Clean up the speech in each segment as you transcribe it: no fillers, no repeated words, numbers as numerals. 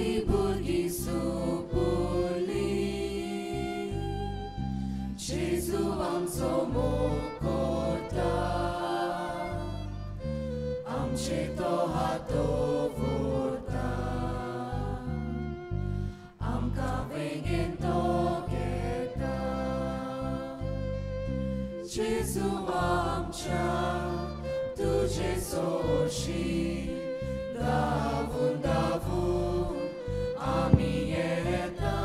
आमी भुरगीं सुपुली जेजू आमचो मोग करता आमचे तो हात दवरता आमकां वेगेन तो घेता जेजू आमच्या तुजे सोशी धावून धावून आमी येता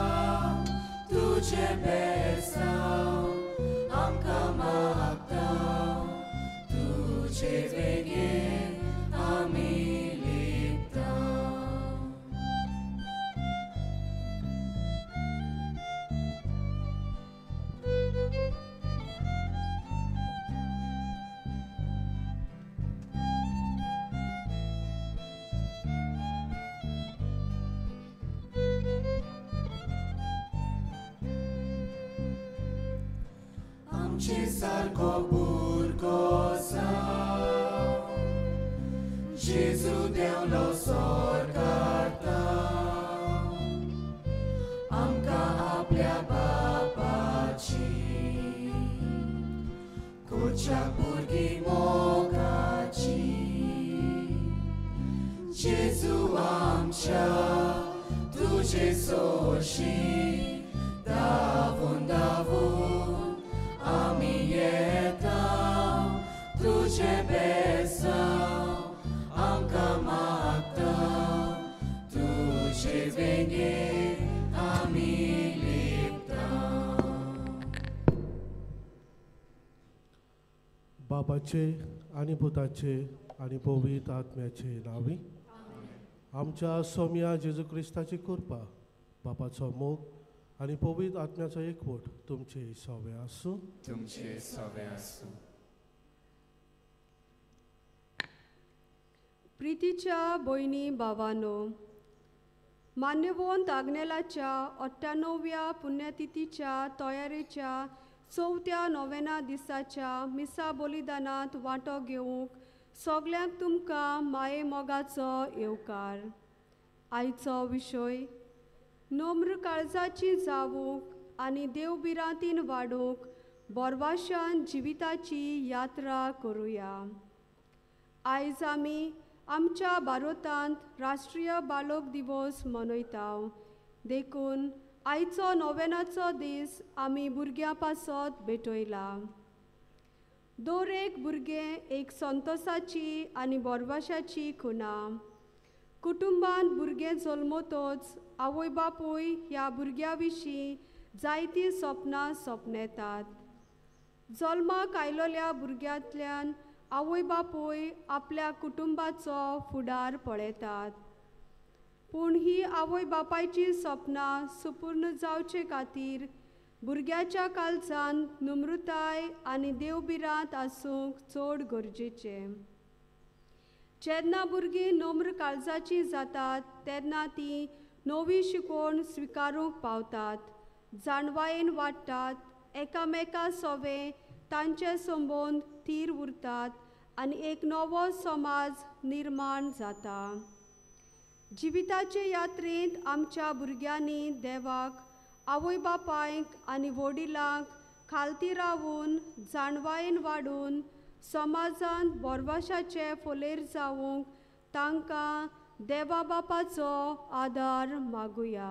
तुजे बेसांव आमकां मागता तुजे वेगेन आमी लिपता आमचे सारको भुरगो जावं जेजू देवलो स्वर्गांता आमकां आपल्या बापाची कोच्या भुरगीं मोगाची जेजू आमच्या तुजे सोशी धावून धावून आमी येता तुजे बेसांव आमकां मागता तुजे वेगेन आमी लिपता बाबाचे आनी पुताचे आनी पवित्र आत्म्याचे नांवी आमच्या सौम्या जेजू क्रिस्ताची कृपा बापाचो मोग आनी पवित्र आत्म्याचो एकवट तुमचे सवे आसूं तुमचे सवे आसूं प्रितीच्या भयणी भावांनो मान्यवंत आग्नेलाच्या 98व्या पुण्यतिथीच्या तयारेच्या 4थ्या नोवेना दिसाच्या मिसा बलिदानांत वांटो घेवंक सगल्यांक तुमकां माये मोगाचो येवकार आयचो विशय नम्र काळजाची जावूंक आनी देवबिरांतीन वाडूंक बोरवाशान जिविताची यात्रा करुया आयज आमी आमच्या भारतांत राष्ट्रीय बालोक दिवस मनयताव देखून आयचो नोवेनाचो दीस आमी भुरग्यां पासत भेटयला दर एक भुरगें एक संतोशाची आनी बोरवाशाची खुणा कुटुंबांत भुरगें जल्मतच आवय बापूय ह्या भुरग्या विशीं जायतीं सपनां सपनेतात जल्माक आयलोल्या भुरग्यांतल्यान आवय बापूय आपल्या कुटुंबाचो फुडार पळयतात पूण ही आवय बापायची सपनां सुपूर्ण जावचे खातीर भुरग्याच्या काळजांत नम्रताय आनी देवबिरांत आसूंक चड गरजेचें जेन्ना भुरगीं नम्र काळजाची जातात तेन्ना तीं नवी शिकवण स्विकारूंक पावतात जाणवायेन वाडटात एकामेका सवे तांचे संबंद थीर उरतात आनी एक नवो समाज निर्माण जाता जिविताचे यात्रेंत आमच्या भुरग्यांनी देवाक आवय बापायक आनी वडिलांक खालती रावून जाणवायेन वाडून समाजांत बोरवाशाचे फोलेर जावंक तांकां देवा बापाचो आदार मागुया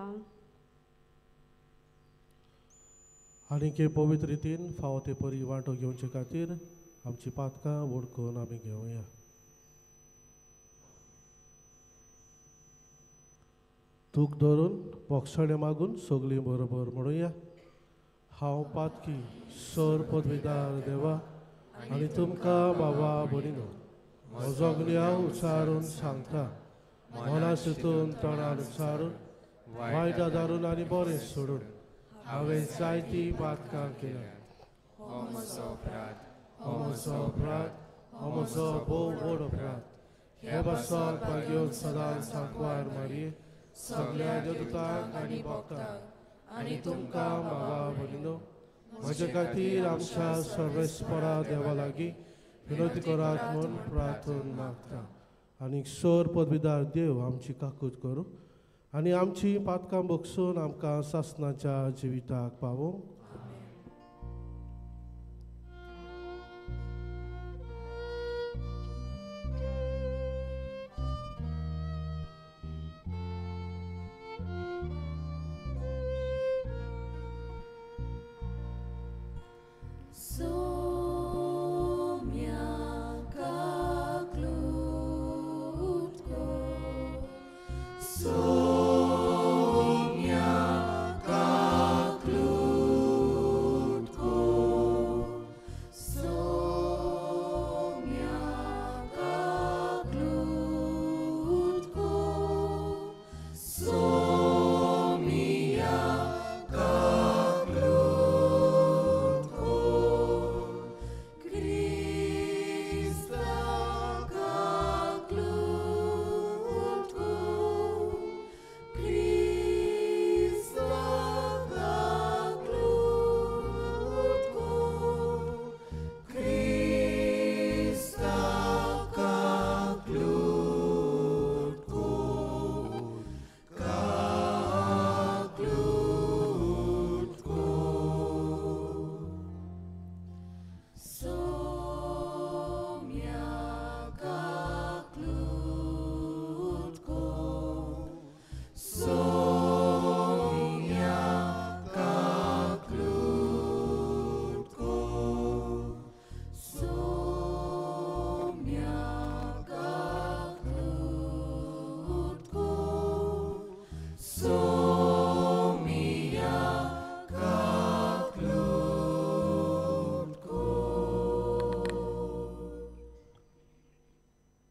आनीक हे पवित्र रितीन फावो ते परी वांटो घेवचे खातीर आमची पातकां वडकून आमी घेवया तूक धरून पोक्षणे मागून सगळीं बरोबर म्हणुया हांव पातकी सर पदवीदार देवा आनी तुमकां बाबा भणिनो म्हजो ज्ञाव उच्चारून सांगता मना चिंतून तोंडान उच्चारून वायट आदारून आनी बरें सोडून हांवें जायतीं पातकां केल्यात हो म्हजो अपराध हो म्हजो अपराध हो म्हजो भोव व्हड अपराध हे बसत घेवन सदांच सांकवार मारये सगळ्या देवतांक आनी भक्तांक आनी तुमकां बाबा भगिनो म्हजे खातीर आमच्या सर्वेस्परा देवा लागीं विनोदी करात म्हूण प्रार्थना मागता आनी सोर पदवीदार देव आमची काकूट करूं आनी आमची पातकां बगसून आमकां सासणाच्या जिविताक पावूंक.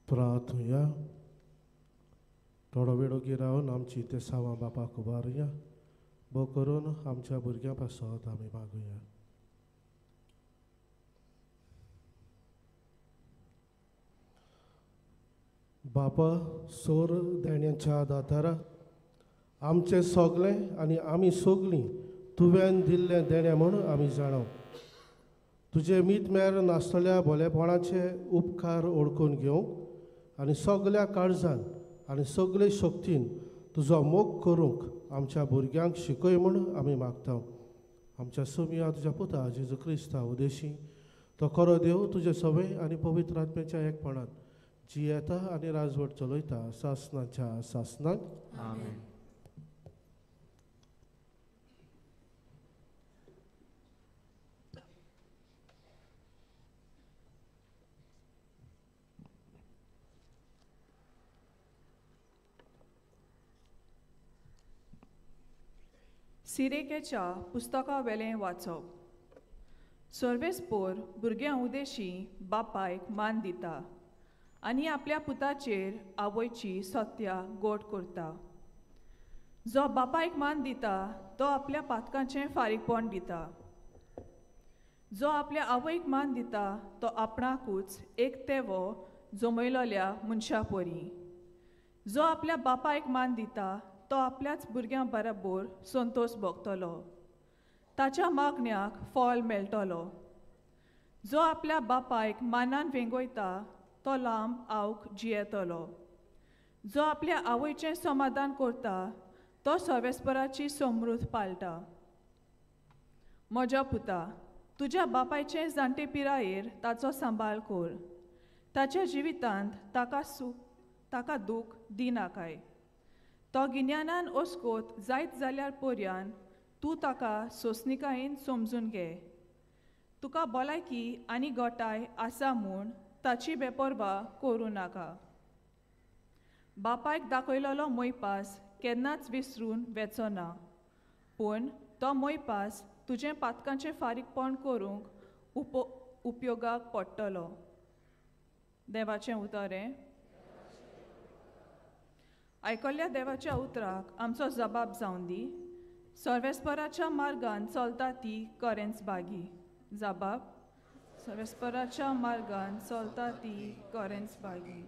प्रार्थूया. थोडो वेळ ओगी रावन आमची ते सावां बापाक उबारुया. बो करून आमच्या भुरग्यां पासत आमी मागुया. बापा सोर देण्याच्या दातारा, आमचे सगळें आनी आमी सगळीं तुवें दिल्लें देणें म्हूण आमी जाणव. तुजे मीत मेर नासतल्या भोलेपणाचे उपकार ओळखून घेवंक आनी सगळ्या काळजान आनी सगळे शक्तीन तुजो मोग करूंक आमच्या भुरग्यांक शिकय म्हूण आमी मागता. आमच्या सुमिया तुज्या पुता जेजू क्रिस्ता उदेशी तो खरो देव तुजे सवय आनी पवित्र आत्म्याच्या एकपणान जी येता आनी राजवट चलयता सासणाच्या सासणाक. आमेन. सिरेकेच्या पुस्तका वेलें वाचप. सर्वेस्पोर भुरग्यां उदेशी बापायक मान दिता आनी आपल्या पुताचेर आवयची सत्या गोड करता. जो बापायक मान दिता तो आपल्या पातकांचें फारीकपण दिता. जो आपल्या आवयक मान दिता तो आपणाकूच एक तेवो जमयलोल्या मनशा परी. जो आपल्या बापायक मान दिता तो आपल्याच भुरग्यां बरोबर संतोश भोगतलो. ताच्या मागण्याक फळ मेळटलो. जो आपल्या बापायक मानान वेंगयता तो लांब आवक जियेतलो. जो आपल्या आवयचें समाधान करता तो सर्वेस्पराची समृद्ध पाळटा. म्हज्या पुता, तुज्या बापायचे जाणटे पिरायेर ताचो सांबाळ कर. ताच्या जिवितांत ताका दूख दिनाकाय. तो गिन्यानान ओस्कोत जायत जाल्यार पर्यान तूं ताका सोंसणिकायेन समजून घे. तुका भलायकी आनी गोठाय आसा म्हूण ताची बेपरवा करूं नाका. बापायक दाखयलोलो मोयपास केन्नाच विसरून वेचो ना, पूण तो मोयपास तुजें पातकांचें फारीकपण करूंक उपयोगाक पडटलो. देवाचें उतरें. आयकल्ल्या देवाच्या उतराक आमचो जबाब जावन दी. सर्वेस्पराच्या मार्गान चलता ती करेंच बागी. जबाब. सर्वेस्पराच्या मार्गान चलता ती करेंच बागी.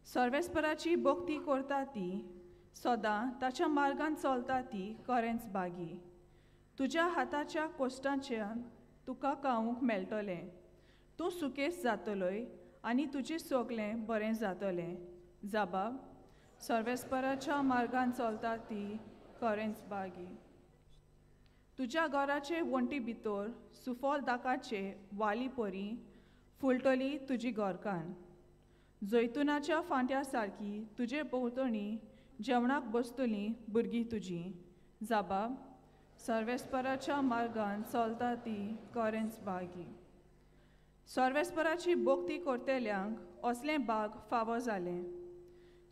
सर्वेस्पराची भक्ती करता ती सदां ताच्या मार्गान चलता ती करेंच बागी. तुज्या हाताच्या कोश्टांच्यान तुका खावूंक मेळटलें. तूं सुकेस जातलोय आनी तुजें सगळें बरें जातलें. जबाब. सर्वेस्पराच्या मार्गान चलता ती करेंच बागी. तुज्या घराचे वण्टी भितर सुफोल दाकाचे वाली परी फुलटली तुजी गोरकान. जैतुनाच्या फांट्या सारकी तुजे भोंवतणी जेवणाक बसतलीं भुरगीं तुजीं. जाबाब, सर्वेस्पराच्या मार्गान चलता ती करेंच बागी. सर्वेस्पराची भोक्ती करतेल्यांक असलें बाग फावो जालें.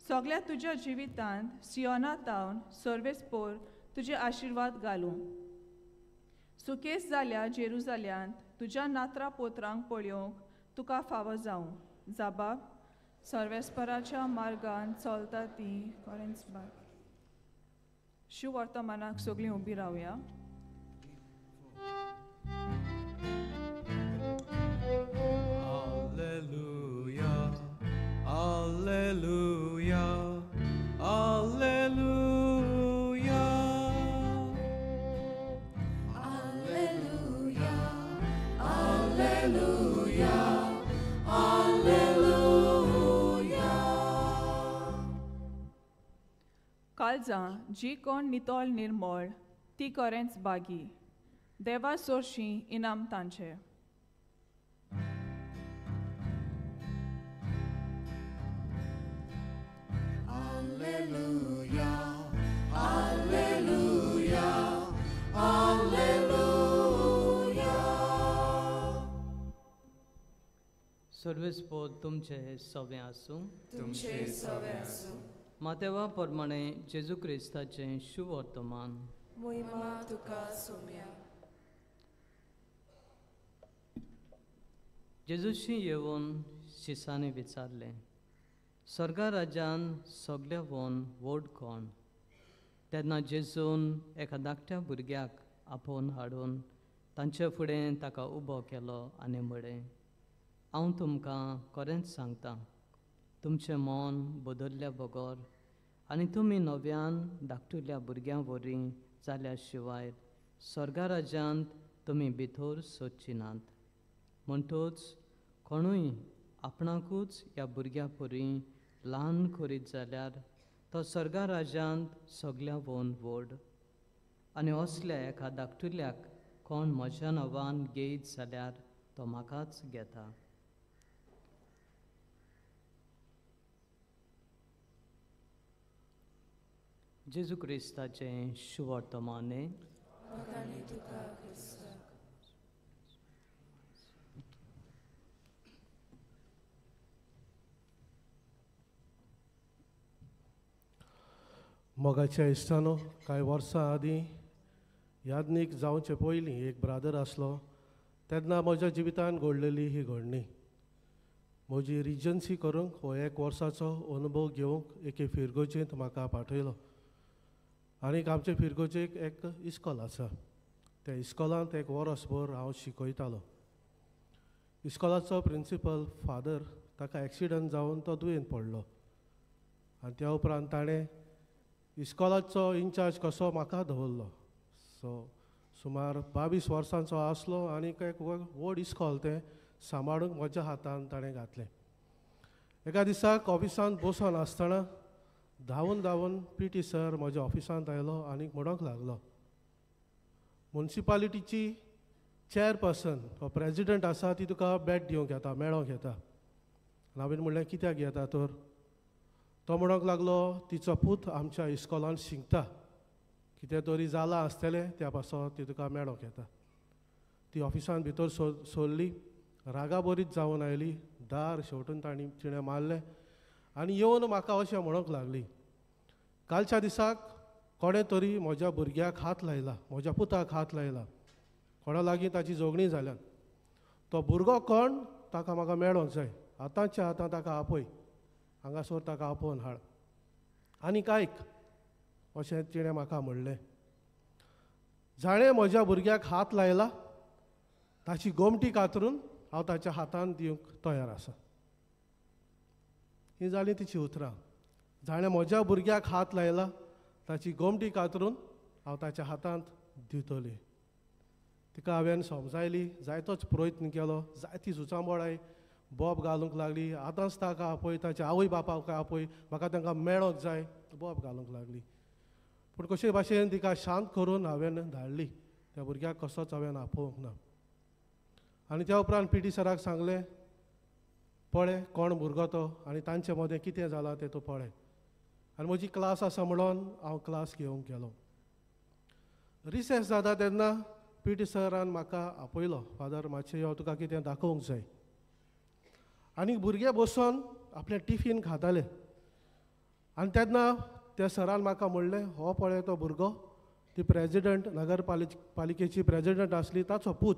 सगळ्या तुज्या जिवितांत सियोना तावन सर्वेस्पोर तुजे आशिर्वाद घालूं. सुकेस जाल्या जेरुजाल्यांत तुज्या नात्रा पोत्रांक पळयोवंक तुका फावो जावं. जाबाब, सर्वेस्पराच्या मार्गान चलता ती करेंच बागी. शिव वर्तमानाक सगळीं उबी रावया. Alleluia, Alleluia, Alleluia. Alleluia, Alleluia, Alleluia. काळजां जी कोण नितोळ निर्मळ ती करेंच बागी. देवा सोर्शी इनाम तांचे. Alleluia, Alleluia, Alleluia. सर्वेस्पोर तुमचे सवे आसूं. तुमचे सवे आसूं. मातेवा प्रमाणे जेजू क्रिस्ताचे शुभ वर्तमान. मोहिमा तुका सोम्या. जेजूशी येवन शिसांनी विचारलें, स्वर्गा राज्यान सगळ्यावन व्हड कोण? तेन्ना जेजून एका धाकट्या भुरग्याक आपोवन हाडून तांचे फुडें ताका उबो केलो आनी म्हळें, हांव तुमकां खरेंच सांगतां, तुमचें मन बदल्ल्या बगर आनी तुमी नव्यान धाकटुल्या भुरग्यां वरी जाल्या शिवाय स्वर्गा राज्यांत तुमी भितर सोदची नात. म्हणटूच कोणूय आपणाकूच ह्या भुरग्या परी ल्हान करीत जाल्यार तो स्वर्गा राज्यांत सगळ्यावन व्हड. आनी असल्या एका धाकटुल्याक कोण म्हज्या नांवान घेयत जाल्यार तो म्हाकाच घेता. जेजू क्रिस्ताचें शुभ वर्तमाने. मोगाच्या इश्टानो, कांय वर्सां आदीं यादनीक जावचे पयलीं एक ब्रादर आसलो. तेन्ना म्हज्या जिवितांत घडलेली ही घडणी. म्हजी रिजन्सी करूंक हो 1 वर्साचो अनुभव घेवंक एके फिरगोचेंत म्हाका पाठयलो. आनीक आमचे फिरगोचेक एक इस्कॉल आसा. त्या इस्कॉलांत 1 वर्सभर हांव शिकयतालो. इस्कॉलाचो प्रिंसिपल फादर ताका एक्सिडंट जावन तो दुयेंत पडलो. आनी त्या उपरांत ताणें इस्कॉलाचो इन्चार्ज कसो म्हाका दवरलो. सुमार 22 वर्सांचो आसलो आनीक एक व्हड इस्कॉल तें सांबाळूंक म्हज्या हातांत ताणें घातलें. एका दिसाक ऑफिसांत बसून आसतना धांवून पीटी सर म्हज्या ऑफिसांत आयलो आनीक म्हणूंक लागलो, मुन्सिपालिटीची चॅरपर्सन हो प्रेजिडंट आसा ती तुका बॅट दिवंक येता, मेळोंक येता. हांवें म्हणलें, कित्याक येता तर? तो म्हणूंक लागलो, तिचो पूत आमच्या इस्कॉलांत शिंकता, कितें तरी जालां आसतलें त्या पासो ती तुका मेळोंक येता. ती ऑफिसान भितर सरली, रागा बरीच जावन आयली. दार शेवटून ताणी तिणें मारलें आनी येवन म्हाका अशें म्हणूंक लागली, कालच्या दिसाक कोणें तरी म्हज्या भुरग्याक हात लायला, म्हज्या पुताक हात लायला, कोणा लागीं ताची जोगणी जाल्यान. तो भुरगो कोण ताका म्हाका मेळोंक जाय. आतांच्या आतां ताका आपय, हांगासर ताका आपोवन हाड. आनीक आयक, अशें तिणें म्हाका म्हणलें, जाणें म्हज्या भुरग्याक हात लायला ताची गोमटी कातरून हांव ताच्या हातांत दिवंक तयार आसा. ही जालीं तिची उतरां. जाणें म्हज्या भुरग्याक हात लायला ताची गोमटी कातरून हांव ताच्या हातांत दिवतली. तिका हांवें समजायली, जायतोच प्रयत्न केलो, जायती सुचांबळाय बॉब घालूंक लागली. आतांच ताका आपय, ताच्या आवय बापाक आपय, म्हाका तांकां मेळोंक जाय, बॉब घालूंक लागली. पूण कशे भाशेन तिका शांत करून हांवें धाडली. त्या भुरग्याक कसोच हांवें आपोवंक ना. आनी त्या उपरांत पीटी सराक सांगलें, पळय कोण भुरगो तो आनी तांचे मदें कितें जालां तें तूं पळय. आनी म्हजी क्लास आसा म्हणून हांव क्लास घेवंक गेलो. रिसेस जाता तेन्ना पीटी सरान म्हाका आपयलो, फादर मातशें यो, तुका कितें दाखोवंक जाय. आनी भुरगे बसून आपलें टिफीन खाताले. आनी तेन्ना त्या सरान म्हाका म्हणलें, हो पळय तो भुरगो, ती प्रेजिडंट, नगरपालिकेची प्रेजिडंट आसली ताचो पूत.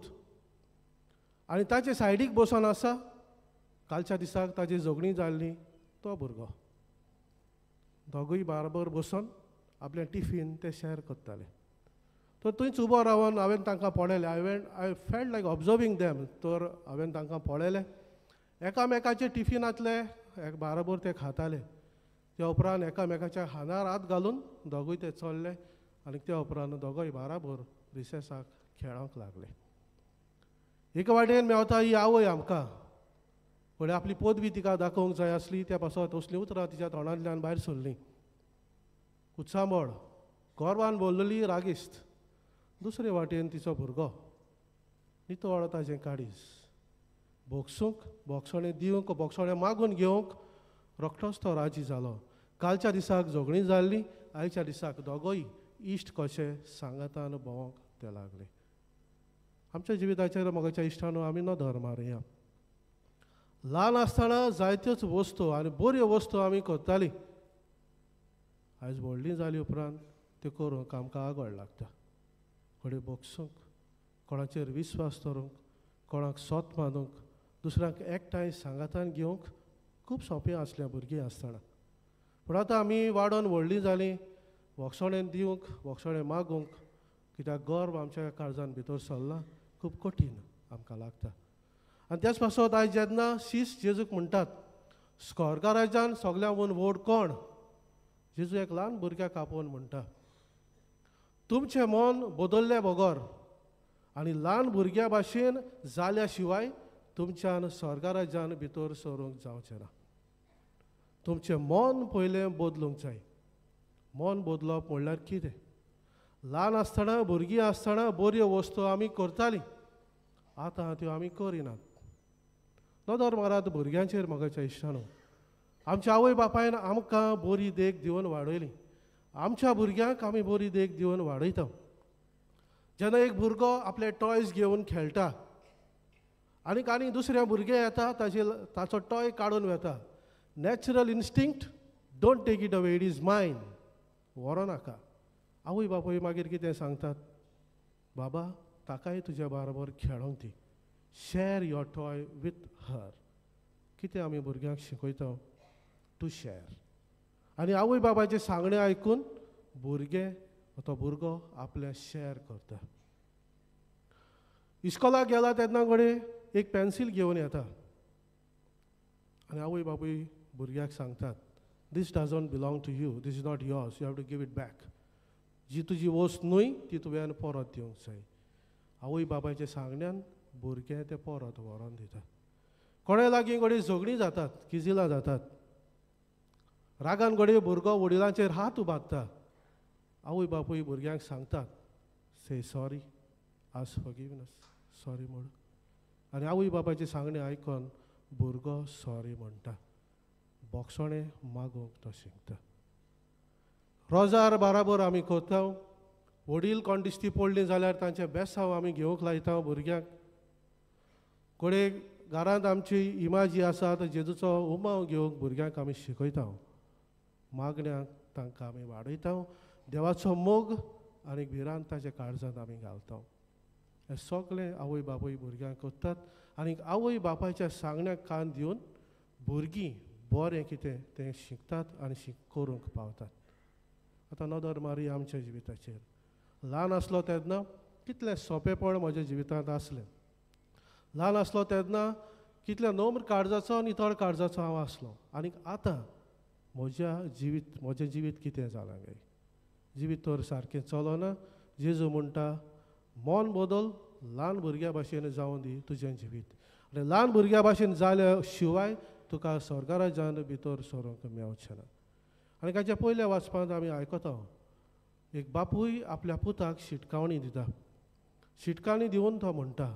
आनी ताचे सायडीक बसून आसा कालच्या दिसाक ताची झगडी जाल्ली तो भुरगो. दोगूय बाराबर बसून आपलें टिफीन ते शॅर करताले. तर थंयच उबो रावन हांवें तांकां पळयलें. I felt like observing them. तर हांवें तांकां पळयलें, एकामेकाचे टिफिनांतले बाराबर ते खाताले. त्या उपरांत एकामेकाच्या हानार हात घालून दोगूय ते चल्ले. आनी त्या उपरांत दोगूय बाराबर रिसेसाक खेळोंक लागले. एका वाटेन मेवता ही आवय आमकां, फुडें आपली पदवी तिका दाखोवंक जाय आसली, त्या पासत तसलीं उतरां तिच्या तोंडांतल्यान भायर सरलीं. कुचामळ, गोरवान बोल्लली रागिस्त. दुसरे वाटेन तिचो भुरगो, नितळ ताजें काळीज, बोगसूंक, बोगसणें दिवंक, बोगसणें मागून घेवंक रोखडोच तो राजी जालो. कालच्या दिसाक झगडी जाल्ली, आयच्या दिसाक दोगोय इश्ट कशे सांगातान भोंवंक ते लागले. आमच्या जिविताचेर मोगाच्या इश्टानो आमी नदर मारया. ल्हान आसतना जायत्योच वस्तू आनी बऱ्यो वस्तू आमी करतालीं. आयज व्हडलीं जालीं उपरांत त्यो करूंक आमकां आगोड लागता. कोणे बोगसूंक, कोणाचेर विस्वास दवरूंक, कोणाक सोत मानूंक, दुसऱ्यांक एकठांय सांगातान घेवंक खूब सोंपें आसलें भुरगीं आसतना. पूण आतां आमी वाडोन व्हडलीं जालीं, वखसणें दिवंक, वखसणें मागूंक, कित्याक गर्व आमच्या काळजान भितर सरला, खूब कठीण आमकां लागता. आनी त्याच पासत आयज जेन्ना शीस जेजूक म्हणटात, स्वर्गा राज्यान सगळ्यांकून व्हड कोण? जेजू एक ल्हान भुरग्याक आपोवन म्हणटा, तुमचें मन बदल्ले बगर आनी ल्हान भुरग्या भाशेन जाल्या शिवाय तुमच्यान स्वर्गा राज्यान भितर सरूंक जावचें ना. तुमचें मन पयलें बदलूंक जाय. मन बदलप म्हणल्यार कितें? ल्हान आसतना, भुरगीं आसतना बऱ्यो वस्तू आमी करतालीं, आतां त्यो आमी करिनात. नदर मारात भुरग्यांचेर मोगाच्या इश्टानो. आमच्या आवय बापायन आमकां बरी देख दिवन वाडयली. आमच्या भुरग्यांक आमी बरी देख दिवन वाडयता. जेन्ना एक भुरगो आपले टॉयज घेवन खेळटा आनी दुसऱ्या भुरगे येता, ताचो टॉय काडून वेता, natural instinct, don't take it away, it is mine, व्हरो नाका. आवय बापूय मागीर कितें सांगतात, बाबा ताकाय तुज्या बरोबर खेळोंक दी, share your toy with her. कितें आमी भुरग्यांक शिकयता? To share. आनी आवय बाबाचें सांगणें आयकून तो भुरगो आपलें शॅर करता. इस्कॉलाक गेला तेन्ना घडये एक पेन्सील घेवन येता आनी आवय बापूय भुरग्याक सांगतात, this doesn't belong to you, this is not yours, you have to give it back. जी तुजी वस्त न्हय ती तुवें परत दिवंक जाय. आवय बाबायच्या सांगण्यान भुरगें तें परत व्हरोन दिता. कोणे लागीं घडये झगडीं जातात, किजिलां जातात, रागान घडये भुरगो वडिलांचेर हात उबारता. आवय बापूय भुरग्यांक सांगतात, से सॉरी, आज फॉरगिवनेस, सॉरी म्हण. आनी आवय बापायचें सांगणें आयकून भुरगो सॉरी म्हणटा, बोगसणें मागूंक तो शिकता. रोजार बाराबर आमी करता. वडील कोण दिश्टी पडलीं जाल्यार तांचें बेसांव आमी घेवंक लायता भुरग्यांक. कोणे घरांत आमची इमाजी आसा तर जेजूचो उमाव घेवंक भुरग्यांक आमी शिकयता. मागण्यांक तांकां आमी वाडयता. देवाचो मोग आनी भिरांत ताच्या काळजांत आमी घालता. हें सगळें आवय बापूय भुरग्यांक करतात. आनी आवय बापायच्या सांगण्याक कान दिवन भुरगीं बरें कितें तें शिकतात आनी करूंक पावतात. आतां नदर मारी आमच्या जिविताचेर. ल्हान आसलो तेन्ना कितलें सोंपेपण म्हज्या जिवितांत आसलें. ल्हान आसलो तेन्ना कितलें नम्र काळजाचो, नितळ काळजाचो हांव आसलो. आनी आतां म्हजें जिवीत कितें जालां गे? जिवीत तर सारकें चलना. जेजू म्हणटा, मन बदल, ल्हान भुरग्या भाशेन जावं दी तुजें जिवीत. आनी ल्हान भुरग्या भाशेन जाल्या शिवाय तुका स्वर्गा राज्यान भितर सरूंक मेळचें ना. आनी ताच्या पयल्या वाचपांत आमी आयकता एक बापूय आपल्या पुताक शिटकावणी दिता. शिटकावणी दिवन तो म्हणटा,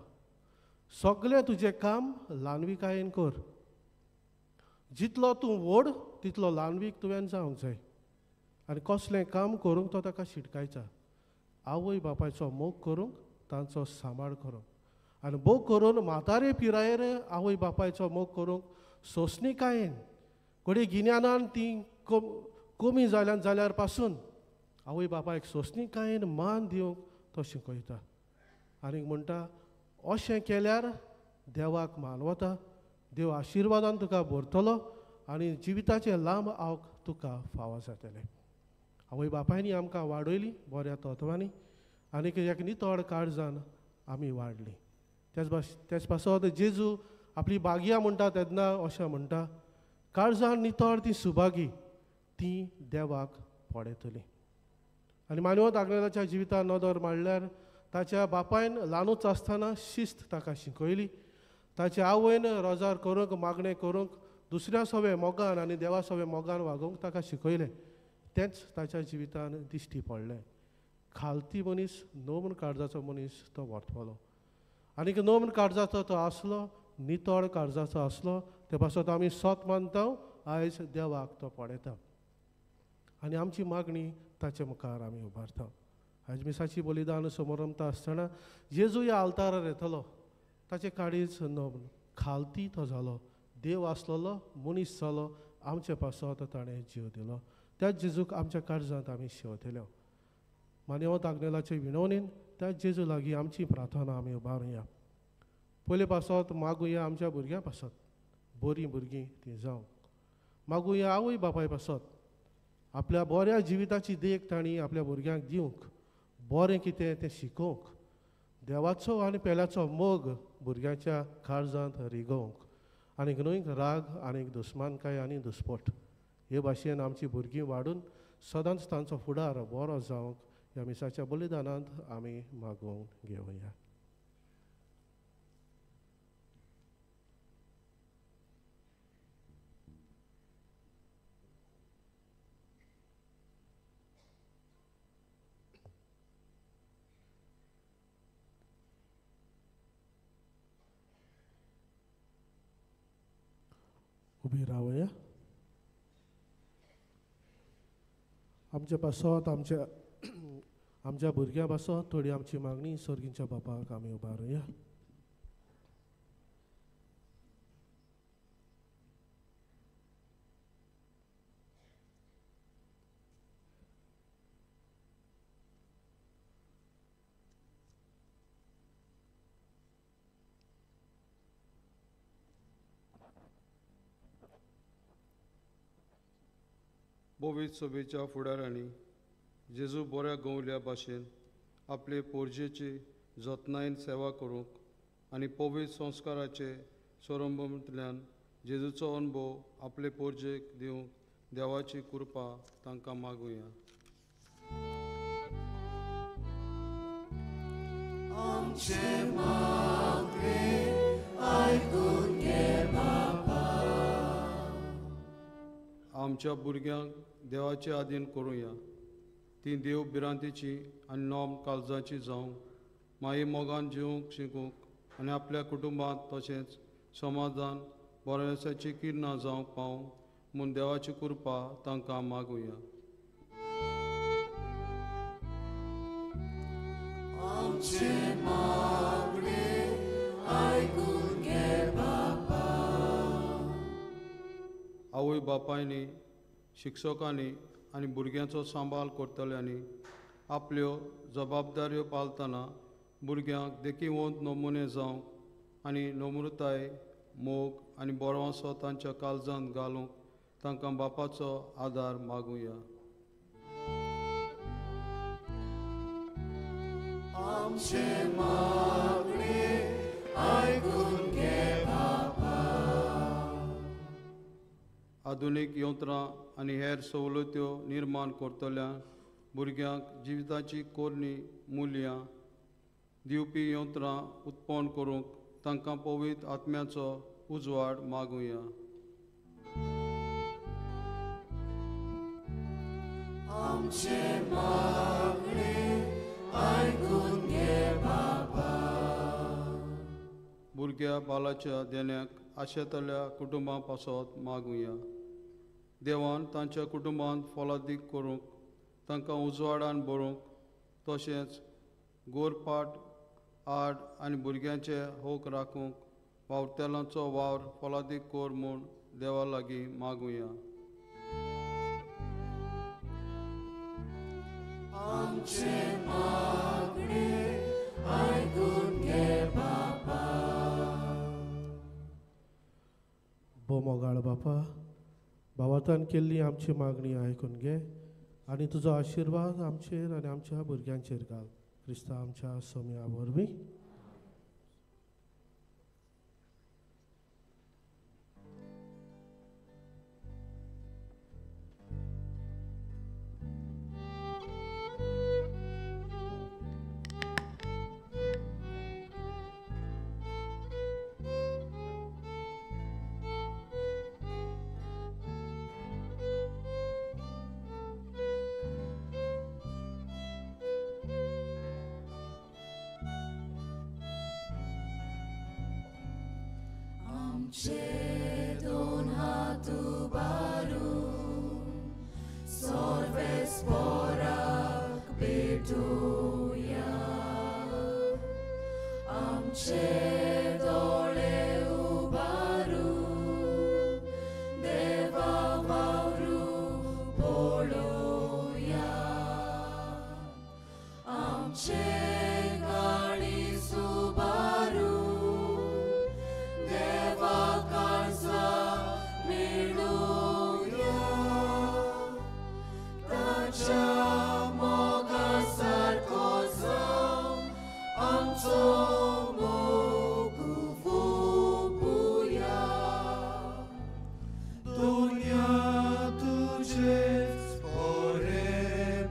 सगळें तुजें काम ल्हानविकायेन कर. जितलो तूं व्हड तितलो ल्हानवीक तुवें जावंक जाय. आनी कसलें काम करूंक तो ताका शिटकायता. आवय बापायचो मोग करूंक, तांचो सांबाळ करूंक. आनी मोग करून म्हातारे पिरायेर आवय बापायचो मोग करूंक सोंसणिकायेन कोणे गिन्यानान ती कमी जाल्यार पासून आवय बापायक सोंसणिकायेन मान दिवंक तो शिकयता. आनीक म्हणटा, अशें केल्यार देवाक मान वता, देव आशिर्वादान तुका भरतलो आनी जिविताचे लांब आवक तुका फावो जातलें. आवय बापायनी आमकां वाडयली बऱ्या तत्वांनी आनीक एक नितळ काळजान आमी वाडली. तेच पासत जेजू आपली बागया म्हणटा तेन्ना अशें म्हणटा, काळजान नितळ ती सुभागी ती देवाक पडयतली. आनी मानवत आग्नेलाच्या जिवितान नदर मारल्यार ताच्या बापायन ल्हानूच आसतना शिस्त ताका शिकयली. ताच्या आवयन रोजार करूंक मागणें करूंक दुसऱ्या सवे मोगान आनी देवा सवे मोगान वागोवंक ताका शिकयलें. तेंच ताच्या जिवितान दिश्टी पडलें. खालती मनीस नोमन काळजाचो मनीस तो वर्तवलो. आनीक नोमन काळजाचो तो आसलो, नितळ काळजाचो आसलो. ते पासत आमी सोत मानता आयज देवाक तो पडयता आनी आमची मागणी ताचे मुखार आमी उबारता. आयज मिसाची बलिदान समोर रमता आसतना जेजू ह्या आल्तारार येतलो. ताचे काळीज नोमन खालती तो जालो, देव आसलोलो, मनीस जालो, आमचे पासत ताणें जीव दिलो. त्याच जेजूक आमच्या काळजांत आमी शेवतल्यो. मानवत आग्नेलाचे विनवणेन त्याच जेजू लागीं आमची प्रार्थना आमी उबारुया. पयले पासत मागुया आमच्या भुरग्यां पासत बरीं भुरगीं तीं जावंक. मागुया आवय बापाय पासत आपल्या बऱ्या जिविताची देख तांणी आपल्या भुरग्यांक दिवंक, बरें कितें तें शिकोवंक, देवाचो आनी पेल्याचो मोग भुरग्याच्या काळजांत रिगोवंक आनीक न्हय राग आनीक दुस्मानकाय आनी दुस्पट हे भाशेन आमची भुरगीं वाडून सदांच तांचो फुडार बरो जावंक ह्या मिसाच्या बलिदानांत आमी मागून घेवया. उबी रावया. आमच्या पासत आमच्या भुरग्यां पासत थोडी आमची मागणी सर्गींच्या बापाक आमी उबारुया. बोवीत सोबेच्या फुडाऱ्यांनी जेजू बऱ्या गवल्या भाशेन आपले पोरजेची जतनायेन सेवा करूंक आनी पवित्र संस्काराचे सोरंभतल्यान जेजूचो अनुभव आपले पोरजेक दिवंक देवाची कृपा तांकां मागुया. आमचे मागणे आयकून घे बाबा. आमच्या भुरग्यांक देवाचे आधीन करुया. ती देव भिरांतीची आनी नोम काळजाची जावंक माई मोगान जिवंक शिकूंक आनी आपल्या कुटुंबांत तशेंच समाजान बऱ्यासाची किरणां जावंक पावंक म्हूण देवाची कृपा तांकां मागुया. आमचे मागणे आयकून घे बाबा. आवय बापायनी शिक्षकांनी आनी भुरग्यांचो सांबाळ करतल्यांनी आपल्यो जबाबदाऱ्यो पालतना भुरग्यांक देखीवंत नमुने जावंक आनी नम्रताय मोग आनी बरोवंसो तांच्या काळजांत घालूंक तांकां बापाचो आदार मागुया. आमचे मागणे आयकून घे बाबा. आधुनीक यंत्रां आनी हेर सवलत्यो निर्माण करतल्या भुरग्यांक जिविताची कोरणी मुल्यां दिवपी यंत्रां उत्पन्न करूंक तांकां पवित्र आत्म्याचो उजवाड मागुया. आमचे मागणे आयकून घे बाबा. भुरग्या बालाच्या देण्याक आशेतल्या कुटुंबा पासत मागुया. देवान तांच्या कुटुंबांत फलादीक करूंक, तांकां उजवाडान भरूंक, तशेंच गोरपाट आड आनी भुरग्यांचे होक राखूंक वावरतेलांचो वावर फलादीक कोर म्हूण देवा लागीं मागुया. आमचे मागणे आयकून घे बाबा. मोगाळ बापा, भावातान केल्ली आमची मागणी आयकून घे आनी तुजो आशिर्वाद आमचेर आनी आमच्या भुरग्यांचेर घाल. क्रिस्ता आमच्या सोम्या वरवीं. आमचे दोन हात उबारून सर्वेस्पराक भेटूया. आमचे दोळे उबारून देवा वावरूं पळोवया. आमचे गाडी सुबारून देवा काळजा मेळुया. ताच्या मोगा सारको जावं आमचो मोग फुपुया. दुनिया तुजेच बरेपणा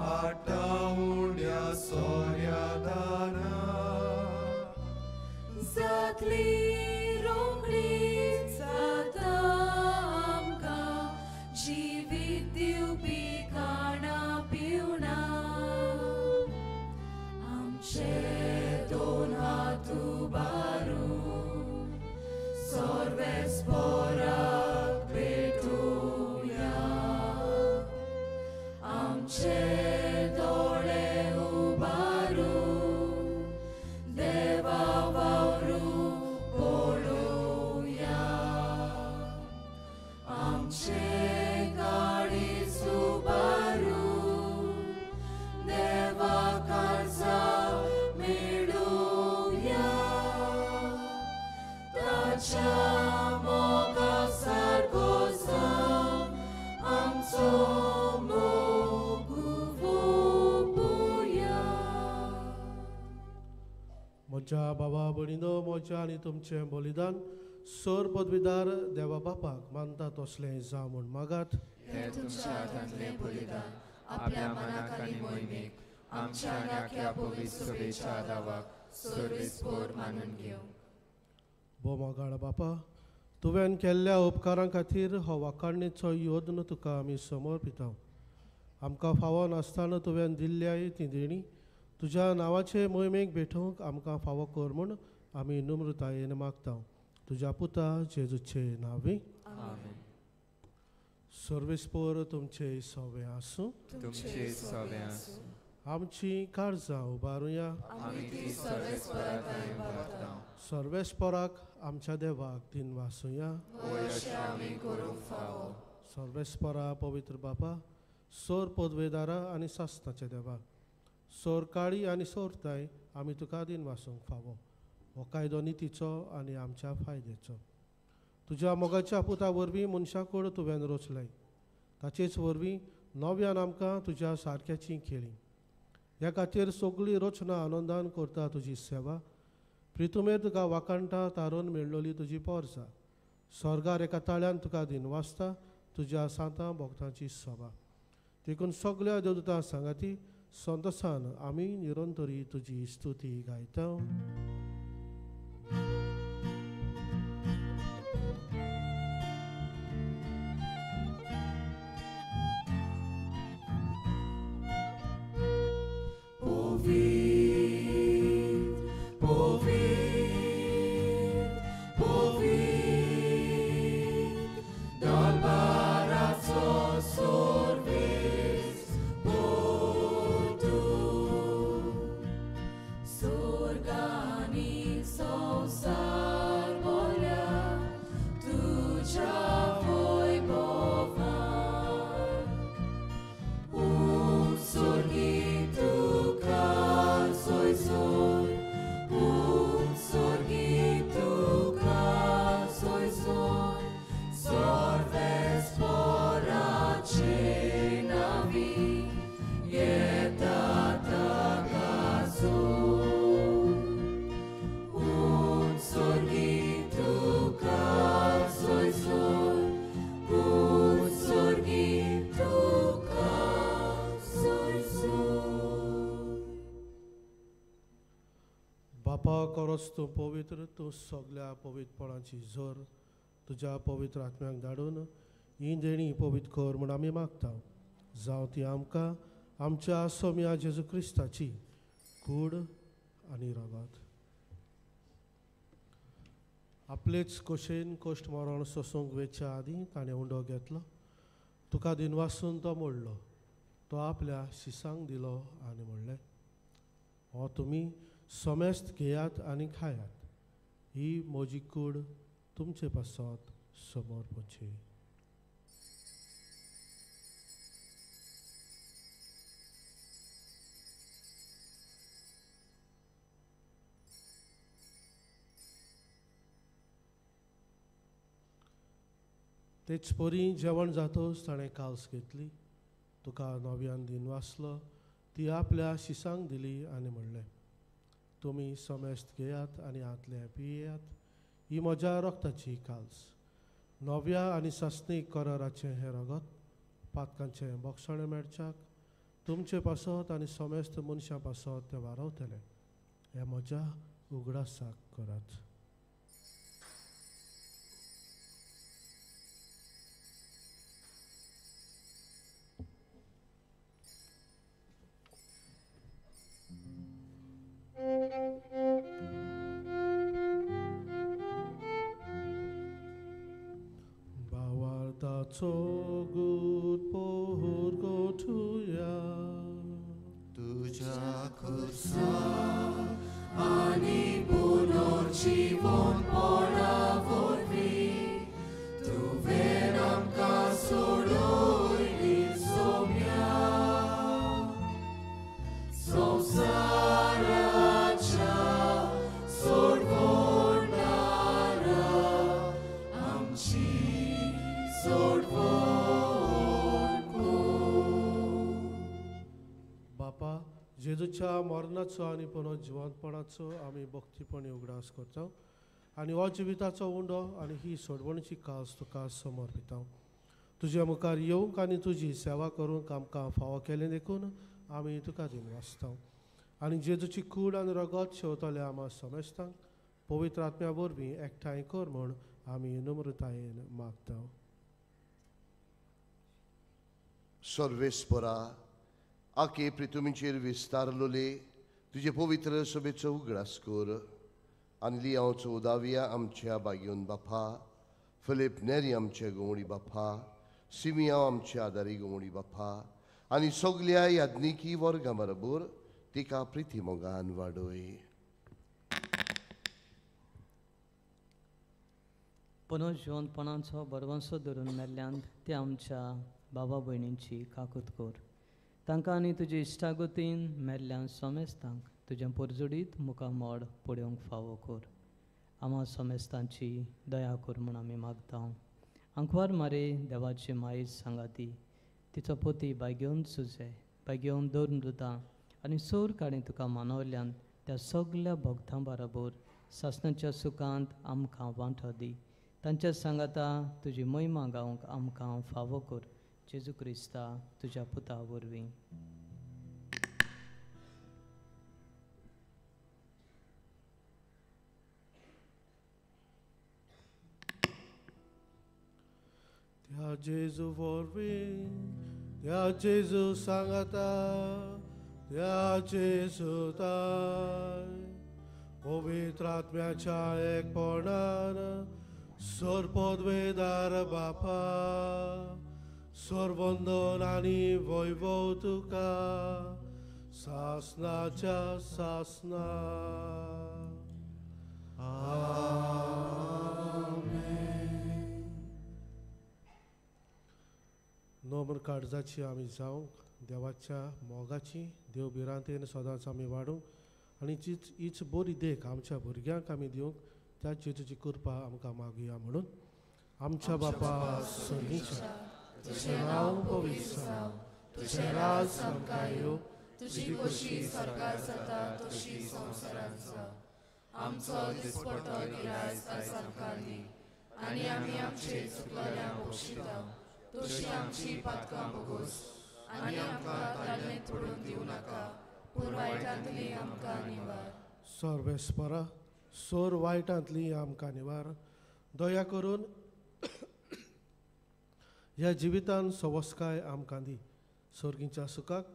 आटावण्या सोऱ्या दाना. जातली रोखडीच आतां आमकां जिवीत दिवपी खाणा पिवणा. आमचे दोन हात उबारून सर्वेस्पराक भेटूया. आमचे दोळे उबारून देवा वावरूं पळोवया. आमचे गाडी सुबारून देवा काळजा मेळुया. ताच्या मोगा सारको जावं आमचो मोग फुपुया. म्हज्या बाबा भयणीनो, म्हज्या आनी तुमचें बलिदान सोर पदवीदार देवा बापाक मानता तसलें जावं म्हूण मागात. हे तुमच्या हातांतलें बलिदान आपल्या मनाक आनी मोहिमेक आमच्या आनी आख्या पवित्र सभेच्या आदावाक सर्वेस्पोर मानून घेवं. मोगाळ बापा, तुवें केल्ल्या उपकारां खातीर हो वाखाणणेचो योद्न तुका आमी समर्पिता. आमकां फावो नासतना तुवें दिल्ल्या ती देणी तुज्या नांवाचे मोहिमेक भेटोवंक आमकां फावो कर म्हूण आमी नम्रतायेन मागता. तुज्या पुता जेजूचे नांवी. आमेन. सर्वेस्पोर तुमचे सवे आसूं. तुमचे सवे आसूं. आमची काळजां उबारुया. आमी ती सर्वेस्पराताय उबारता. सर्वेस्पराक आमच्या देवाक दिन वासुया. होय अशें आमी करूंक फावो. सर्वेस्परा पवित्र बापा, सोर पदवेदारा आनी सासणाचे देवा, सोर काळी आनी सोरताय आमी तुका दिन वासूंक फावो. हो कायदो नितीचो आनी आमच्या फायद्याचो. तुज्या मोगाच्या पुता वरवीं मनशाकूड तुवें रचलय. ताचेच वरवीं नव्यान आमकां तुज्या सारक्याची केली. ह्या खातीर सगळी रचना आनंदान करता तुजी सेवा. प्रितुमेर तुका वाकाणटा तारून मेळ्ळोली तुजी पोरसां. स्वर्गार एका ताळ्यान तुका दिन वाचता तुज्या सांतां भोगतांची सभा. देखून सगळ्या देवदूतां सांगाती संतोसान आमी निरंतरी तुजी स्तुती गायता. बापा खरोच तूं पवित्र, तूं सगळ्या पवित्रपणाची झर तुज्या पवित्र आत्म्याक धाडून ही देणी पवित्र कर म्हूण आमी मागता. जावं ती आमकां आमच्या सोम्या जेजू क्रिस्ताची कूड आनी रगत. आपलेच खोशेन कोश्ट मरण सोसूंक वेच्या आदीं ताणें उंडो घेतलो. तुका दिनवासून तो मोडलो. तो आपल्या शिसांक दिलो आनी म्हणलें, हो तुमी सोमेस्त घेयात आनी खायात. ही म्हजी कूड तुमचे पासत समोर पोची. तेच परी जेवण जातोच ताणें काल्स घेतली. तुका नव्यान दिन वाचलो. ती आपल्या शिसांक दिली आनी म्हणलें, तुमी सोमेस्त घेयात आनी आतले पियेयात. ही म्हज्या रक्ताची काल्स. नव्या आनी सस्नीक कराराचें हें रगत पातकांचें बोक्षणे मेळच्याक तुमचे पासत आनी सोमेस्त मनशां पासत तें वारवतलें. हें म्हज्या उगडासाक करात. Bawartaco gut pohur gotuya. तुझ्या खुर्सा Ani bunor chivon pora vorvi, tu venam ka sodoi nisomya. Samsaracha sodvornara, amchi sodvorko. बापा, जेजूच्या मरणाचो आनी पुनर्जिवंतपणाचो आमी भक्तीपणी उगडास करता आनी हो जिविताचो उंडो आनी ही सोडवणीची कास तुका समर्पिता. तुज्या मुखार येवंक आनी तुजी सेवा करूंक आमकां फावो केलें देखून आमी तुका दिन वाचता. आनी जेजूची कूड आनी रगत शेवतले आमा समेस्तांक पवित्र आत्म्या वरवीं एकठांय कर म्हूण आमी नम्रतायेन मागता. सर्वेस्परा आके प्रितुमीचेर विस्तारलोले तुजे पवित्र सभेचो उगडास कर आनी लियांवचो उदाविया आमच्या बागेवन बापा, फिलीप नेरी आमचे गोवणी बापा, सिमियांव आमच्या आदारी गोवणी बापा आनी सगल्या याज्ञिकी वर्गां बरोबर तिका प्रिती मोगान वाडय. पुनर्जिवंतपणाचो बरवंसो धरून मेल्ल्यान ते आमच्या बाबा भयणींची काकूत कर. तांकां आनी तुजे इश्टागतीन मेल्ल्यान सोमेस्तांक तुज्या परजोडीत मुखामोड पळोवंक फावो कर. आमा सोमेस्तांची दया कर म्हूण आमी मागता. आंकवार मारे देवाची मायज सांगाती तिचो पोती बागेवन सुजे बागेवन दवरून दुता आनी सोर काडीं तुका मानवल्यान त्या सगल्या भक्तां बरोबर सासणाच्या सुखांत आमकां वांटो दी. तांच्या सांगाता तुजी महिमा गावंक आमकां फावो कर. जेजू क्रिस्ता तुज्या पुता वरवीं. त्या जेजू वरवीं, त्या जेजू सांगाता, त्या जेजूताय पवित्र आत्म्याच्या एकपणान सरपदवेदार बापा, सर्वंदन आनी वैभव तुका सासनाच्या सासना. आमेन. नोमर काळजाची आमी जावंक देवाच्या मोगाची देव भिरांतेन सदांच आमी वाडूंक आनी हीच बरी देख आमच्या भुरग्यांक आमी दिवंक त्या जेजूची कृपा आमकां मागुया म्हणून. आमच्या बापा स्वर्गीच्या, तुझें नांव पवित्र जावं, तुझें राज आमकां येवं, तुजी खोशी स्वर्गार जाता तशी संवसारांत जावं. आमचो दिसपट्टो गिरायज आयज आमकां दी आनी आमी आमचे चुकलेल्यांक बक्षितांव. तशी आमची पातकां बोगोस आनी आमकां ताल्लेंत पडूंक दिवं नाका, पूण वायटांतली आमकां निवार. सर्वेस्परा सोर वायटांतली आमकां निवार दया करून ह्या जिवितान सवस्काय आमकां दी सर्गीच्या सुखाक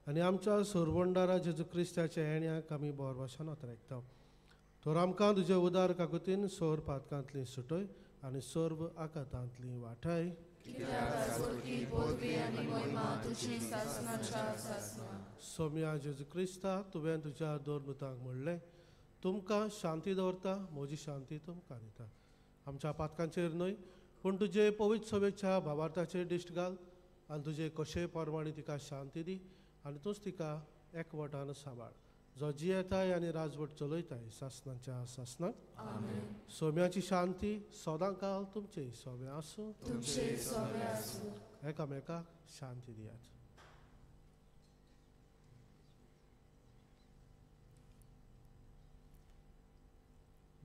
आनी आमच्या सोरवंडारा जेजू क्रिस्ताच्या येण्याक आमी बोरवशान ओतरायता तर आमकां तुजे उदार काकुतीन सोर पातकांतली सुटय आनी सोर्व आकातांतली वाटाय सोम्या जेजू क्रिस्ता तुवें तुज्या दोरनुतांक म्हणलें तुमकां शांती दवरता म्हजी शांती तुमकां दिता आमच्या पातकांचेर न्हय पूण तुजे पवित्र सभेच्या भावार्थाचेर दिश्ट घाल आनी तुजे कशे परमाणे तिका शांती दी आनी तूंच तिका एकवटान सांबाळ जो जियेताय आनी राजवट चलयताय सासनाच्या सासनाक सोम्याची शांती सदां काल तुमचे सोबे आसूं एकामेकाक शांती दियात